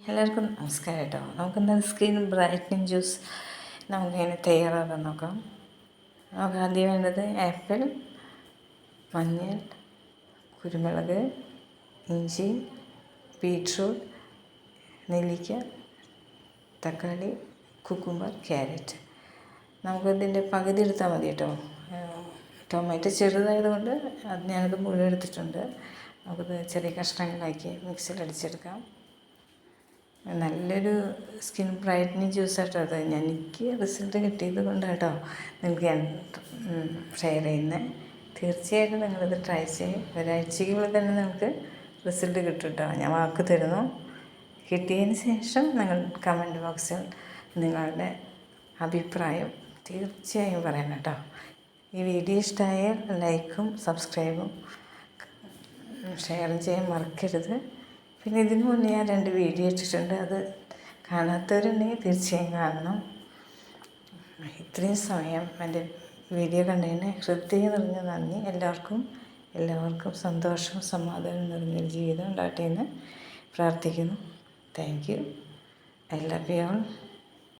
എല്ലാവർക്കും നമസ്കാരം കേട്ടോ. നമുക്കിന്ന് സ്കിൻ ബ്രൈറ്റനിങ് ജ്യൂസ് നമുക്കിങ്ങനെ തയ്യാറാക്കാൻ നോക്കാം. നമുക്ക് ആദ്യം വേണ്ടത് ആപ്പിൾ, മഞ്ഞൾ, കുരുമുളക്, ഇഞ്ചി, ബീറ്റ്റൂട്ട്, നെല്ലിക്ക, തക്കാളി, കുക്കുംബർ, ക്യാരറ്റ്. നമുക്കതിൻ്റെ പകുതി എടുത്താൽ മതി കേട്ടോ. ടൊമാറ്റോ ചെറുതായതുകൊണ്ട് ഞാനത് മുഴുവൻ എടുത്തിട്ടുണ്ട്. നമുക്കത് ചെറിയ കഷ്ണങ്ങളാക്കി മിക്സിയിൽ അടിച്ചെടുക്കാം. നല്ലൊരു സ്കിൻ ബ്രൈറ്റനിങ് ജ്യൂസാട്ടോ അത്. എനിക്ക് റിസൾട്ട് കിട്ടിയത് കൊണ്ട് കേട്ടോ നിങ്ങൾക്ക് ഞാൻ ഷെയർ ചെയ്യുന്നത്. തീർച്ചയായിട്ടും നിങ്ങളിത് ട്രൈ ചെയ്യും. ഒരാഴ്ചയ്ക്കുള്ളിൽ തന്നെ നിങ്ങൾക്ക് റിസൾട്ട് കിട്ടും കേട്ടോ. ഞാൻ വാക്ക് തരുന്നു. കിട്ടിയതിന് ശേഷം നിങ്ങൾ കമൻറ്റ് ബോക്സിൽ നിങ്ങളുടെ അഭിപ്രായം തീർച്ചയായും പറയണം കേട്ടോ. ഈ വീഡിയോ ഇഷ്ടമായാൽ ലൈക്കും സബ്സ്ക്രൈബും ഷെയറും ചെയ്യാൻ മറക്കരുത്. പിന്നെ ഇതിന് മുന്നേ ഞാൻ 2 വീഡിയോ ഇട്ടിട്ടുണ്ട്. അത് കാണാത്തവരുണ്ടെങ്കിൽ തീർച്ചയായും കാണണം. ഇത്രയും സമയം എൻ്റെ വീഡിയോ കണ്ടതിന് ഹൃദയം നിറഞ്ഞ നന്ദി. എല്ലാവർക്കും സന്തോഷവും സമാധാനവും നിറഞ്ഞൊരു ജീവിതം ഉണ്ടാകട്ടെ എന്ന് പ്രാർത്ഥിക്കുന്നു. Thank you. I love you all.